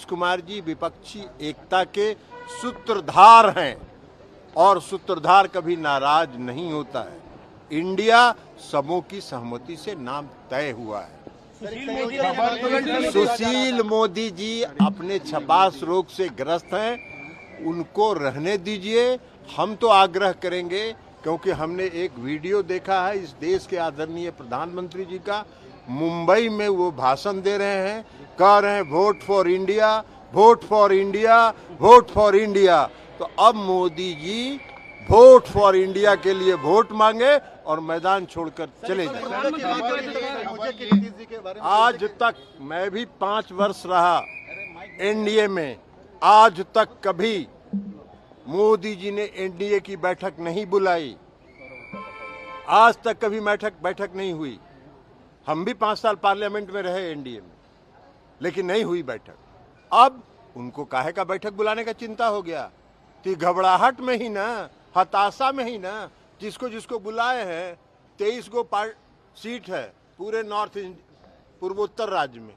कुमार जी विपक्षी एकता के सूत्रधार हैं और सूत्रधार कभी नाराज नहीं होता है। इंडिया सबों की सहमति से नाम तय हुआ है। सुशील मोदी जी अपने छपास रोग से ग्रस्त हैं, उनको रहने दीजिए। हम तो आग्रह करेंगे, क्योंकि हमने एक वीडियो देखा है इस देश के आदरणीय प्रधानमंत्री जी का, मुंबई में वो भाषण दे रहे हैं, कह रहे हैं vote for India, vote for India, vote for India. तो अब Modi ji vote for India के लिए वोट मांगे और मैदान छोड़कर चले जाए। आज तक मैं भी 5 वर्ष रहा एनडीए में, आज तक कभी मोदी जी ने एनडीए की बैठक नहीं बुलाई, आज तक कभी बैठक नहीं हुई। हम भी 5 साल पार्लियामेंट में रहे एनडीए में, लेकिन नहीं हुई बैठक। अब उनको काहे का बैठक बुलाने का चिंता हो गया? तो घबराहट में ही ना, हताशा में ही ना, जिसको जिसको बुलाए हैं 23 गो सीट है पूरे पूर्वोत्तर राज्य में,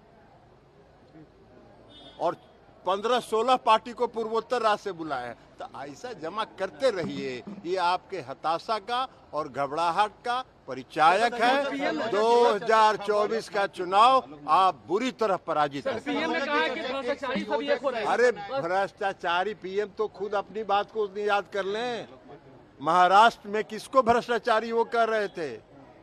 और 15-16 पार्टी को पूर्वोत्तर राज्य से बुलाए हैं। तो ऐसा जमा करते रहिए, ये आपके हताशा का और घबराहट का परिचायक है। 2024 का चुनाव आप बुरी तरह पराजित हैं। पीएम ने कहा कि भ्रष्टाचारी सब एक हो रहे हैं। अरे भ्रष्टाचारी पीएम तो खुद अपनी बात को याद कर लें। महाराष्ट्र में किसको भ्रष्टाचारी वो कर रहे थे?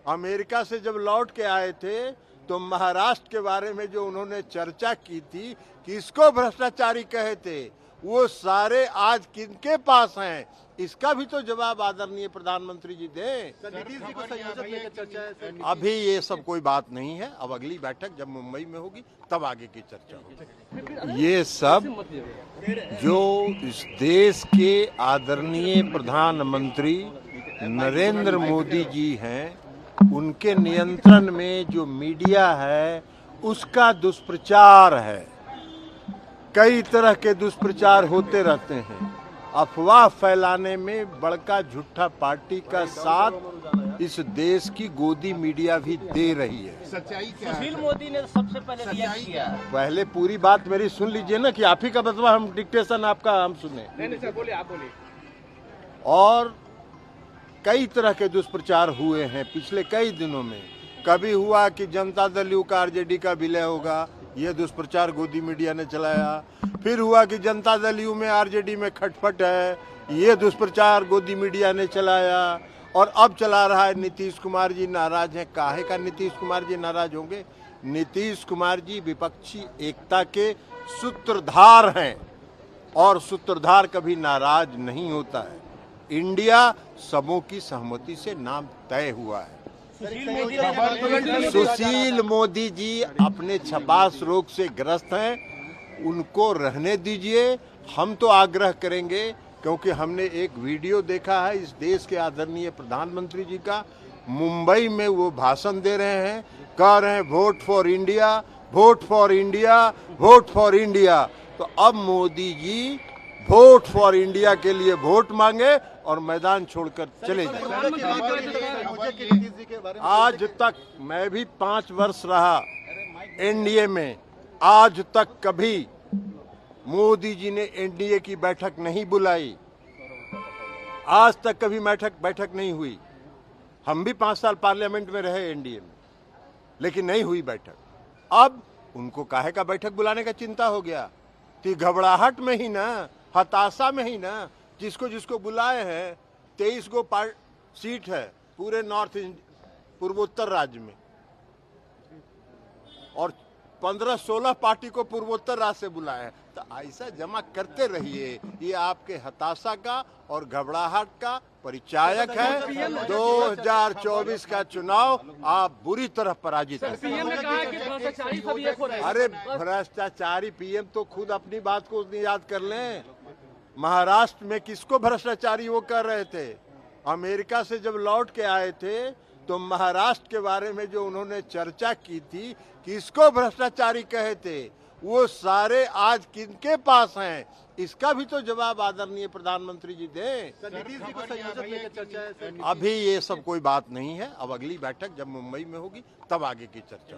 अमेरिका से जब लौट के आए थे तो महाराष्ट्र के बारे में जो उन्होंने चर्चा की थी, किसको भ्रष्टाचारी कहे थे? वो सारे आज किनके पास हैं? इसका भी तो जवाब आदरणीय प्रधानमंत्री जी दें। नीतीश जी को संयोजक लेकर चर्चा है। अभी ये सब कोई बात नहीं है। अब अगली बैठक जब मुंबई में होगी तब आगे की चर्चा होगी। ये सब जो इस देश के आदरणीय प्रधानमंत्री नरेंद्र मोदी जी हैं, उनके नियंत्रण में जो मीडिया है उसका दुष्प्रचार है। कई तरह के दुष्प्रचार होते रहते हैं। अफवाह फैलाने में बड़का झूठा पार्टी का साथ इस देश की गोदी मीडिया भी दे रही है। सच्चाई क्या है? सुशील मोदी ने सबसे पहले रिएक्ट किया। पहले पूरी बात मेरी सुन लीजिए ना, कि आप ही का बतवा हम डिक्टेशन आपका हम सुने। नहीं सर, बोले आप बोले। और कई तरह के दुष्प्रचार हुए हैं पिछले कई दिनों में। कभी हुआ कि जनता दल यू का आरजेडी का विलय होगा, ये दुष्प्रचार गोदी मीडिया ने चलाया। फिर हुआ कि जनता दल यू में आरजेडी में खटपट है, ये दुष्प्रचार गोदी मीडिया ने चलाया। और अब चला रहा है नीतीश कुमार जी नाराज हैं। काहे का नीतीश कुमार जी नाराज होंगे? नीतीश कुमार जी विपक्षी एकता के सूत्रधार हैं और सूत्रधार कभी नाराज नहीं होता है। इंडिया सबों की सहमति से नाम तय हुआ है। सुशील मोदी जी अपने छपास रोग से ग्रस्त हैं, उनको रहने दीजिए। हम तो आग्रह करेंगे, क्योंकि हमने एक वीडियो देखा है इस देश के आदरणीय प्रधानमंत्री जी का, मुंबई में वो भाषण दे रहे हैं, कह रहे हैं vote for India, vote for India, vote for India. तो अब Modi ji vote for India के लिए वोट मांगे और मैदान छोड़कर चले जाए। आज तक मैं भी 5 वर्ष रहा एनडीए में, आज तक कभी मोदी जी ने एनडीए की बैठक नहीं बुलाई, आज तक कभी बैठक नहीं हुई। हम भी 5 साल पार्लियामेंट में रहे एनडीए में, लेकिन नहीं हुई बैठक। अब उनको काहे का बैठक बुलाने का चिंता हो गया? तो घबराहट में ही ना, हताशा में ही ना, जिसको जिसको बुलाए हैं 23 गो सीट है पूरे पूर्वोत्तर राज्य में, और 15-16 पार्टी को पूर्वोत्तर राज्य से बुलाए हैं। तो ऐसा जमा करते रहिए, ये आपके हताशा का और घबराहट का परिचायक है। 2024 का चुनाव आप बुरी तरह पराजित हैं। पीएम ने कहा कि भ्रष्टाचारी सब एक हो रहे हैं। अरे भ्रष्टाचारी पीएम तो खुद अपनी बात को याद कर लें। महाराष्ट्र में किसको भ्रष्टाचारी वो कर रहे थे? अमेरिका से जब लौट के आए थे तो महाराष्ट्र के बारे में जो उन्होंने चर्चा की थी, किसको भ्रष्टाचारी कहे थे? वो सारे आज किनके पास हैं? इसका भी तो जवाब आदरणीय प्रधानमंत्री जी दें। नीतीश जी को संयोजक लेकर चर्चा है। अभी ये सब कोई बात नहीं है। अब अगली बैठक जब मुंबई में होगी तब आगे की चर्चा होगी।